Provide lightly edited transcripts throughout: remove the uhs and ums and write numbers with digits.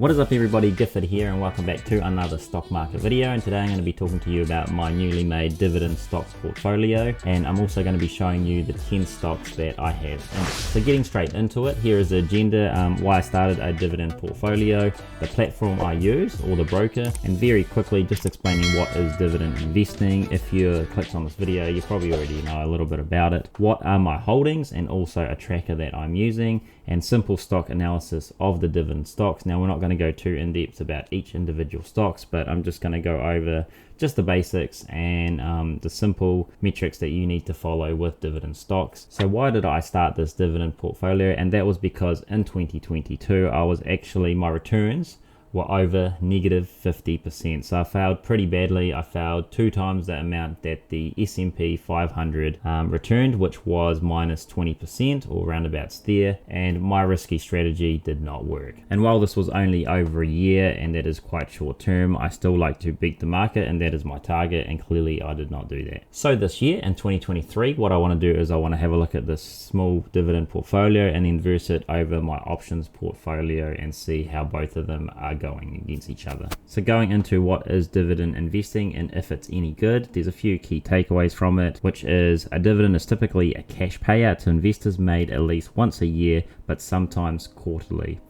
What is up everybody, Gifford here and welcome back to another stock market video, and today I'm going to be talking to you about my newly made dividend stocks portfolio, and I'm also going to be showing you the 10 stocks that I have. And so getting straight into it, here is the agenda, why I started a dividend portfolio, the platform I use or the broker, and very quickly just explaining what is dividend investing. If you clicked on this video you probably already know a little bit about it, what are my holdings and also a tracker that I'm using, and simple stock analysis of the dividend stocks. Now we're not going to go too in depth about each individual stocks, but I'm just going to go over just the basics and the simple metrics that you need to follow with dividend stocks. So why did I start this dividend portfolio? And that was because in 2022 my returns were over -50%. So I failed pretty badly. I failed 2 times the amount that the S&P 500 returned, which was -20% or roundabouts there, and my risky strategy did not work. And while this was only over a year and that is quite short term, I still like to beat the market, and that is my target, and clearly I did not do that. So this year in 2023, what I want to do is I want to have a look at this small dividend portfolio and then verse it over my options portfolio and see how both of them are going against each other. So going into what is dividend investing and if it's any good, there's a few key takeaways from it, which is a dividend is typically a cash payout to investors made at least once a year, but sometimes quarterly.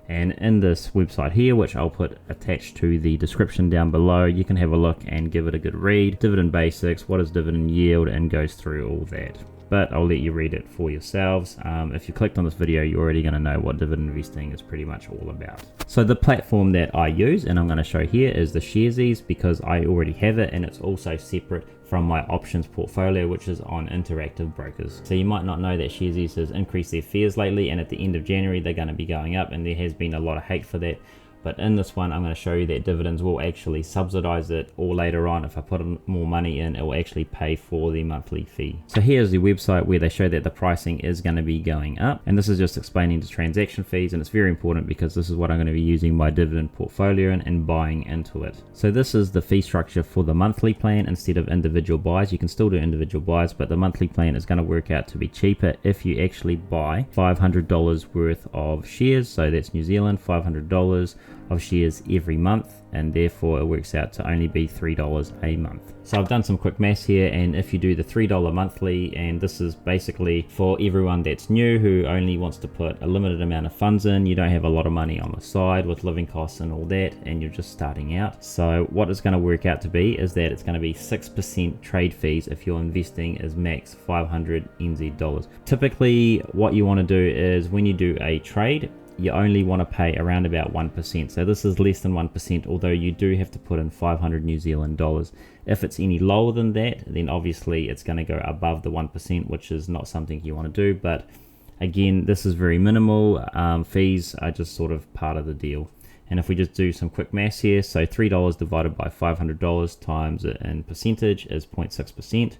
And in this website here, which I'll put attached to the description down below, you can have a look and give it a good read. Dividend basics, what is dividend yield, and goes through all that. But I'll let you read it for yourselves. If you clicked on this video, you're already going to know what dividend investing is pretty much all about. So the platform that I use and I'm going to show here is the Sharesies, because I already have it and it's also separate from my options portfolio, which is on Interactive Brokers. So you might not know that Sharesies has increased their fees lately, and at the end of January they're going to be going up, and there has been a lot of hate for that. But in this one, I'm going to show you that dividends will actually subsidize it, or later on, if I put more money in, it will actually pay for the monthly fee. So here's the website where they show that the pricing is going to be going up. And this is just explaining the transaction fees. And it's very important because this is what I'm going to be using my dividend portfolio and buying into it. So this is the fee structure for the monthly plan instead of individual buys. You can still do individual buys, but the monthly plan is going to work out to be cheaper if you actually buy $500 worth of shares. So that's New Zealand, $500 of shares every month, and therefore it works out to only be $3 a month. So I've done some quick maths here, and if you do the $3 monthly, and this is basically for everyone that's new who only wants to put a limited amount of funds in, you don't have a lot of money on the side with living costs and all that, and you're just starting out. So what it's going to work out to be is that it's going to be 6% trade fees if you're investing is max 500 NZ dollars. Typically what you want to do is when you do a trade, you only want to pay around about 1%. So this is less than 1%, although you do have to put in 500 New Zealand dollars. If it's any lower than that, then obviously it's going to go above the 1%, which is not something you want to do. But again, this is very minimal. Fees are just sort of part of the deal. And if we just do some quick maths here, so $3 divided by $500 times it in percentage is 0.6%.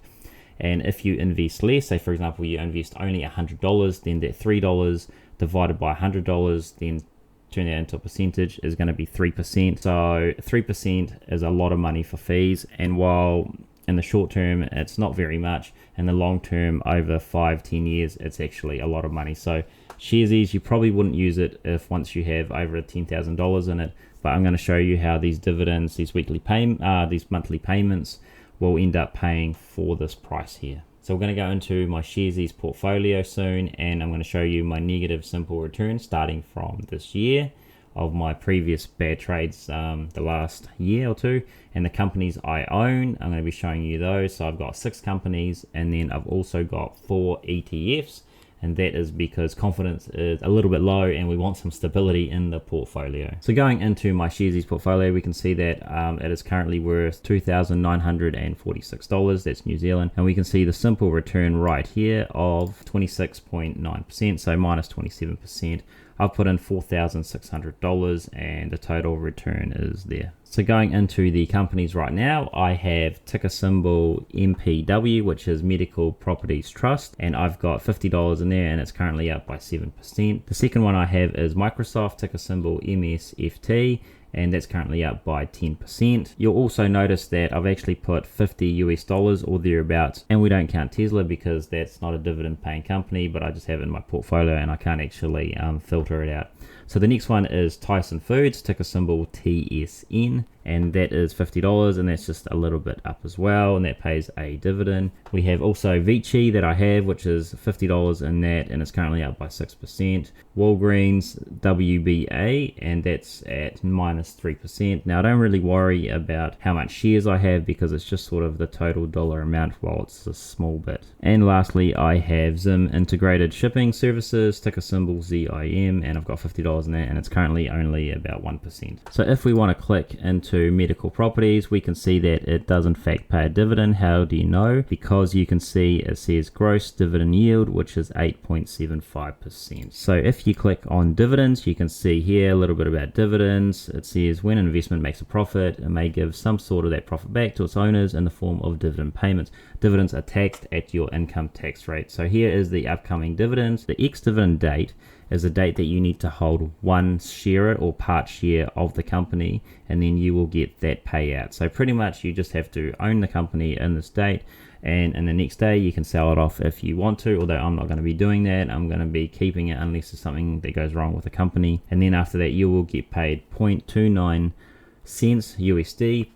And if you invest less, say for example you invest only $100, then that $3 divided by $100, then turn that into a percentage, is going to be 3%. So 3% is a lot of money for fees, and while in the short term it's not very much, in the long term over 5-10 years it's actually a lot of money. So Sharesies, you probably wouldn't use it if once you have over $10,000 in it, but I'm going to show you how these dividends, these monthly payments will end up paying for this price here. So we're going to go into my Sharesies portfolio soon, and I'm going to show you my negative simple return starting from this year of my previous bad trades the last year or two, and the companies I own. I'm going to be showing you those. So I've got 6 companies, and then I've also got 4 ETFs, and that is because confidence is a little bit low and we want some stability in the portfolio. So going into my Sharesies portfolio, we can see that it is currently worth $2,946, that's New Zealand, and we can see the simple return right here of 26.9%, so minus 27%. I've put in $4,600 and the total return is there. So going into the companies right now, I have ticker symbol MPW, which is Medical Properties Trust, and I've got $50 in there and it's currently up by 7%. The second one I have is Microsoft, ticker symbol MSFT, and that's currently up by 10%. You'll also notice that I've actually put $50 US or thereabouts, and we don't count Tesla because that's not a dividend paying company, but I just have it in my portfolio and I can't actually filter it out. So the next one is Tyson Foods, ticker symbol TSN, and that is $50, and that's just a little bit up as well, and that pays a dividend. We have also Vici that I have, which is $50 in that, and it's currently up by 6%. Walgreens WBA, and that's at minus 3%. Now I don't really worry about how much shares I have because it's just sort of the total dollar amount while it's a small bit. And lastly, I have Zim Integrated Shipping Services, ticker symbol ZIM, and I've got $50 in that, and it's currently only about 1%. So if we want to click into medical properties, we can see that it does in fact pay a dividend. How do you know? Because you can see it says gross dividend yield, which is 8.75%. So if you click on dividends, you can see here a little bit about dividends. It says when an investment makes a profit, it may give some sort of that profit back to its owners in the form of dividend payments. Dividends are taxed at your income tax rate. So here is the upcoming dividends. The ex-dividend date is a date that you need to hold one share or part share of the company, and then you will get that payout. So pretty much you just have to own the company in this date, and in the next day you can sell it off if you want to, although I'm not going to be doing that. I'm going to be keeping it unless there's something that goes wrong with the company, and then after that you will get paid 0.29 cents USD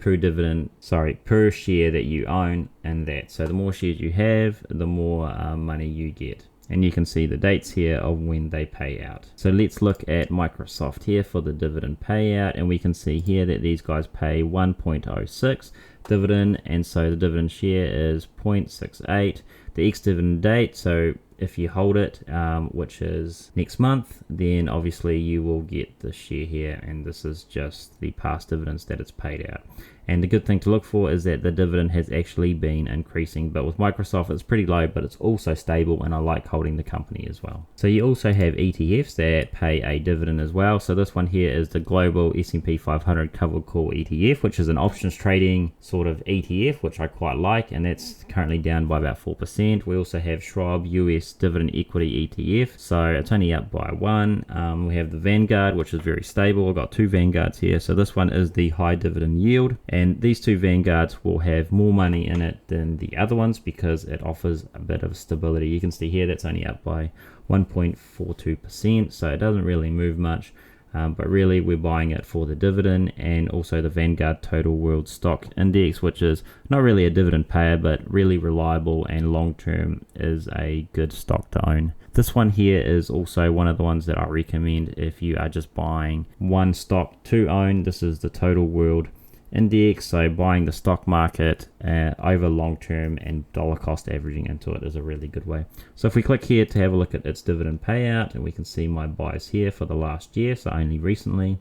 per share that you own in that. So the more shares you have, the more money you get. And you can see the dates here of when they pay out. So let's look at Microsoft here for the dividend payout, and we can see here that these guys pay 1.06 dividend, and so the dividend share is 0.68. The ex-dividend date, so if you hold it, which is next month, then obviously you will get the share here, and this is just the past dividends that it's paid out. And the good thing to look for is that the dividend has actually been increasing, but with Microsoft it's pretty low, but it's also stable, and I like holding the company as well. So you also have ETFs that pay a dividend as well. So this one here is the Global S&P 500 Covered Call ETF, which is an options trading sort of ETF, which I quite like, and that's currently down by about 4%. We also have Schwab US Dividend Equity ETF, so it's only up by 1. We have the Vanguard, which is very stable. I've got 2 Vanguards here. So this one is the high dividend yield, and these 2 Vanguards will have more money in it than the other ones because it offers a bit of stability. You can see here that's only up by 1.42%, so it doesn't really move much, but really we're buying it for the dividend. And also the Vanguard Total World Stock Index, which is not really a dividend payer but really reliable and long term is a good stock to own. This one here is also one of the ones that I recommend if you are just buying one stock to own. This is the Total World Index, so buying the stock market over long term and dollar cost averaging into it is a really good way. So if we click here to have a look at its dividend payout, and we can see my buys here for the last year, so only recently,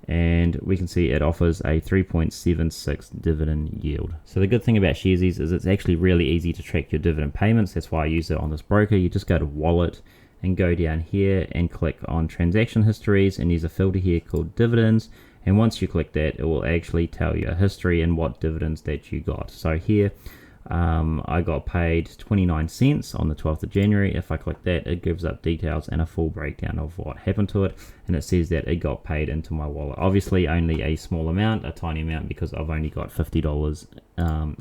and we can see it offers a 3.76 dividend yield. So the good thing about Sharesies is it's actually really easy to track your dividend payments. That's why I use it on this broker. You just go to wallet and go down here and click on transaction histories, and there's a filter here called dividends. And once you click that, it will actually tell you a history and what dividends that you got. So here, I got paid 29 cents on the 12th of January. If I click that, it gives up details and a full breakdown of what happened to it. And it says that it got paid into my wallet. Obviously, only a small amount, a tiny amount, because I've only got $50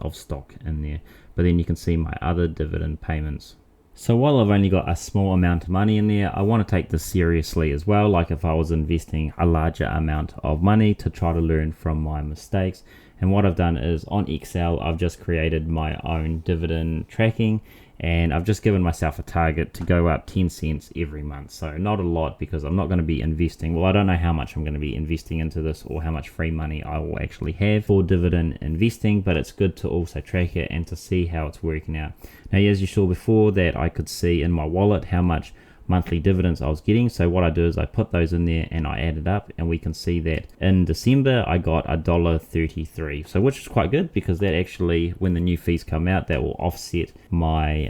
of stock in there. But then you can see my other dividend payments. So while I've only got a small amount of money in there, I want to take this seriously as well, like if I was investing a larger amount of money to try to learn from my mistakes. And what I've done is on Excel, I've just created my own dividend tracking, and I've just given myself a target to go up 10 cents every month. So not a lot, because I'm not going to be investing. Well, I don't know how much I'm going to be investing into this or how much free money I will actually have for dividend investing, but it's good to also track it and to see how it's working out. Now, as you saw before, that I could see in my wallet how much monthly dividends I was getting. So what I do is I put those in there and I add it up, and we can see that in December I got $1.33, so which is quite good, because that actually, when the new fees come out, that will offset my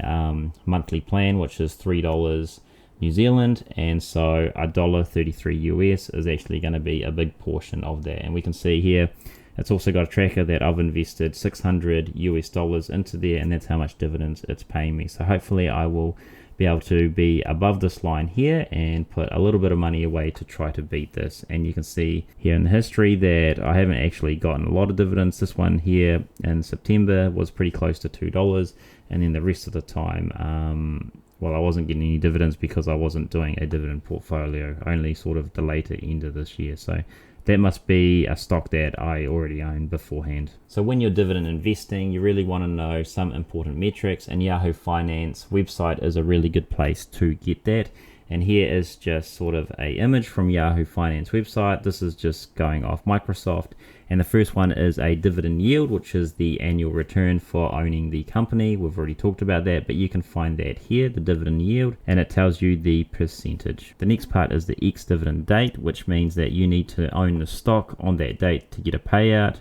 monthly plan, which is $3 New Zealand, and so $1.33 US is actually going to be a big portion of that. And we can see here it's also got a tracker that I've invested $600 US into there, and that's how much dividends it's paying me. So hopefully I will be able to be above this line here and put a little bit of money away to try to beat this. And you can see here in the history that I haven't actually gotten a lot of dividends. This one here in September was pretty close to $2, and then the rest of the time well, I wasn't getting any dividends because I wasn't doing a dividend portfolio, only sort of the later end of this year. So that must be a stock that I already owned beforehand. So when you're dividend investing, you really want to know some important metrics, and Yahoo Finance website is a really good place to get that. And here is just sort of a image from Yahoo Finance website. This is just going off Microsoft. And the first one is a dividend yield, which is the annual return for owning the company. We've already talked about that, but you can find that here, the dividend yield, and it tells you the percentage. The next part is the ex-dividend date, which means that you need to own the stock on that date to get a payout.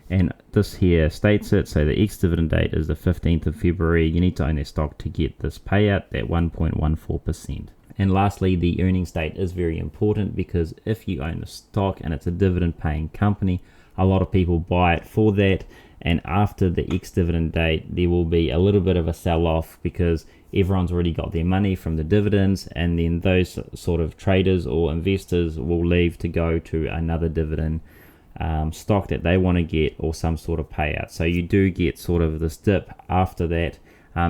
And this here states it, so the ex-dividend date is the 15th of February. You need to own that stock to get this payout, that 1.14%. And lastly, the earnings date is very important, because if you own the stock and it's a dividend paying company, a lot of people buy it for that, and after the ex-dividend date there will be a little bit of a sell-off because everyone's already got their money from the dividends, and then those sort of traders or investors will leave to go to another dividend stock that they want to get, or some sort of payout. So you do get sort of this dip after that.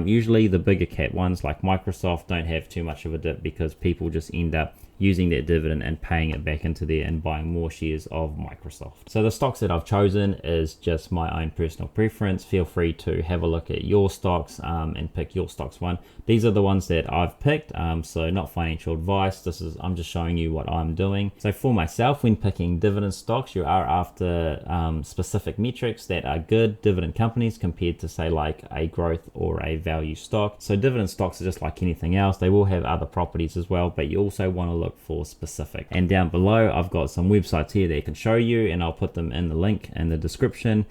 Usually the bigger cap ones like Microsoft don't have too much of a dip, because people just end up using that dividend and paying it back into there and buying more shares of Microsoft. So the stocks that I've chosen is just my own personal preference. Feel free to have a look at your stocks and pick your stocks one. These are the ones that I've picked, so not financial advice. I'm just showing you what I'm doing. So for myself, when picking dividend stocks, you are after specific metrics that are good dividend companies compared to, say, like a growth or a value stock. So dividend stocks are just like anything else. They will have other properties as well, but you also want to look for specific. And down below I've got some websites here that can show you, and I'll put them in the link in the description,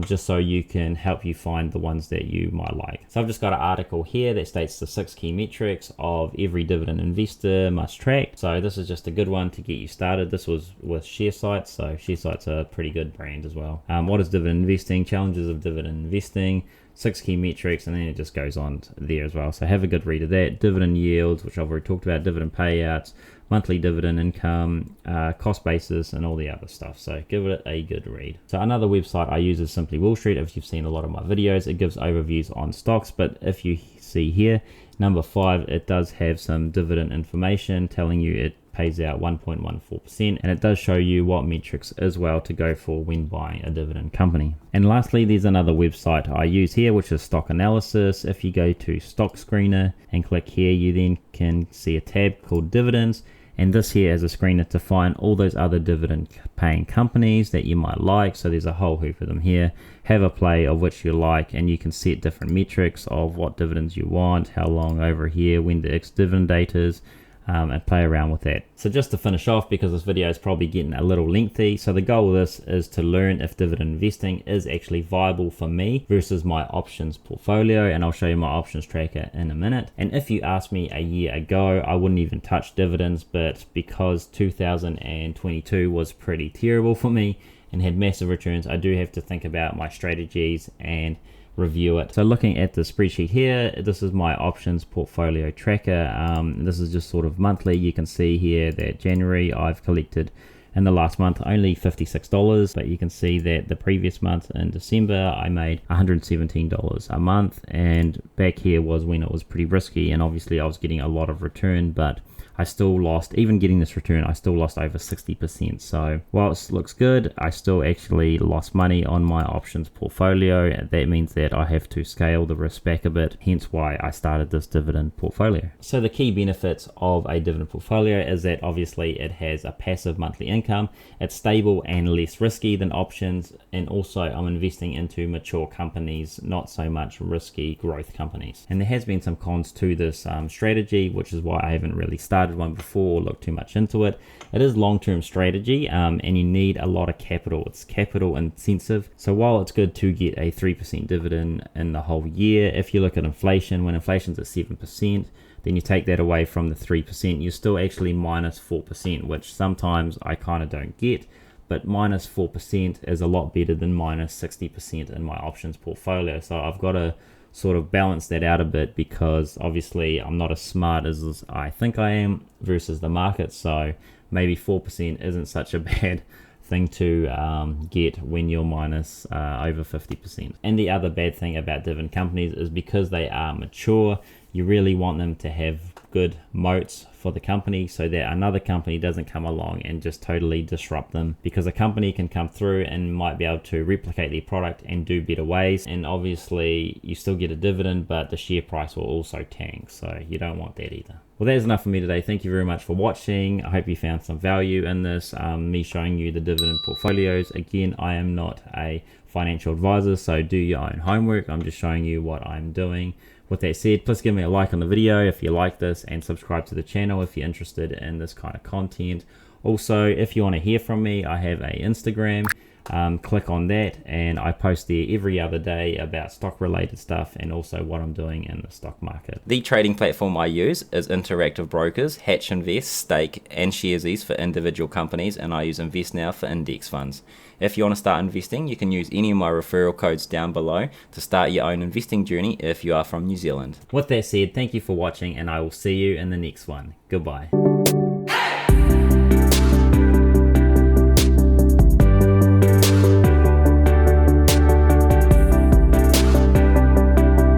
just so you can help you find the ones that you might like. So I've just got an article here that states the 6 key metrics of every dividend investor must track. So this is just a good one to get you started. This was with Sharesies, so Sharesies are a pretty good brand as well. What is dividend investing? Challenges of dividend investing. 6 key metrics, and then it just goes on there as well. So have a good read of that. Dividend yields, which I've already talked about, dividend payouts, monthly dividend income, cost basis, and all the other stuff. So give it a good read. So another website I use is Simply Wall Street. If you've seen a lot of my videos, it gives overviews on stocks, but if you see here, number 5, it does have some dividend information telling you it pays out 1.14%, and it does show you what metrics as well to go for when buying a dividend company. And lastly, there's another website I use here, which is Stock Analysis. If you go to Stock Screener and click here, you then can see a tab called Dividends, and this here is a screener to find all those other dividend paying companies that you might like. So there's a whole heap of them here. Have a play of which you like, and you can set different metrics of what dividends you want, how long over here, when the ex-dividend date is, and play around with that. So just to finish off, because this video is probably getting a little lengthy, so the goal of this is to learn if dividend investing is actually viable for me versus my options portfolio, and I'll show you my options tracker in a minute. And if you asked me a year ago, I wouldn't even touch dividends, but because 2022 was pretty terrible for me and had massive returns, I do have to think about my strategies and review it. So looking at the spreadsheet here, this is my options portfolio tracker. This is just sort of monthly. You can see here that January I've collected in the last month only $56, but you can see that the previous month in December I made $117 a month, and back here was when it was pretty risky, and obviously I was getting a lot of return, but I still lost, even getting this return, I still lost over 60%. So while it looks good, I still actually lost money on my options portfolio. That means that I have to scale the risk back a bit, hence why I started this dividend portfolio. So the key benefits of a dividend portfolio is that obviously it has a passive monthly income, it's stable and less risky than options, and also I'm investing into mature companies, not so much risky growth companies. And there has been some cons to this strategy, which is why I haven't really started one before or looked too much into it. It is long-term strategy, and you need a lot of capital. It's capital intensive. So while it's good to get a 3% dividend in the whole year, if you look at inflation, when inflation's at 7%, then you take that away from the 3%, you're still actually minus 4%, which sometimes I kind of don't get. But minus 4% is a lot better than minus 60% in my options portfolio. So I've got to sort of balance that out a bit, because obviously I'm not as smart as I think I am versus the market. So maybe 4% isn't such a bad thing to get when you're minus over 50%. And the other bad thing about dividend companies is because they are mature, You really want them to have good moats for the company so that another company doesn't come along and just totally disrupt them, because a company can come through and might be able to replicate their product and do better ways, and obviously you still get a dividend, but the share price will also tank, so you don't want that either. Well, that is enough for me today. Thank you very much for watching. I hope you found some value in this, me showing you the dividend portfolios. Again, I am not a financial advisor, so do your own homework. I'm just showing you what I'm doing. With that said, please give me a like on the video if you like this, and subscribe to the channel if you're interested in this kind of content. Also, if you want to hear from me, I have a Instagram. Click on that, and I post there every other day about stock related stuff and also what I'm doing in the stock market. The trading platform I use is Interactive Brokers, Hatch Invest, Stake and Sharesies for individual companies, and I use Investnow for index funds. If you want to start investing, you can use any of my referral codes down below to start your own investing journey if you are from New Zealand. With that said, thank you for watching, and I will see you in the next one. Goodbye.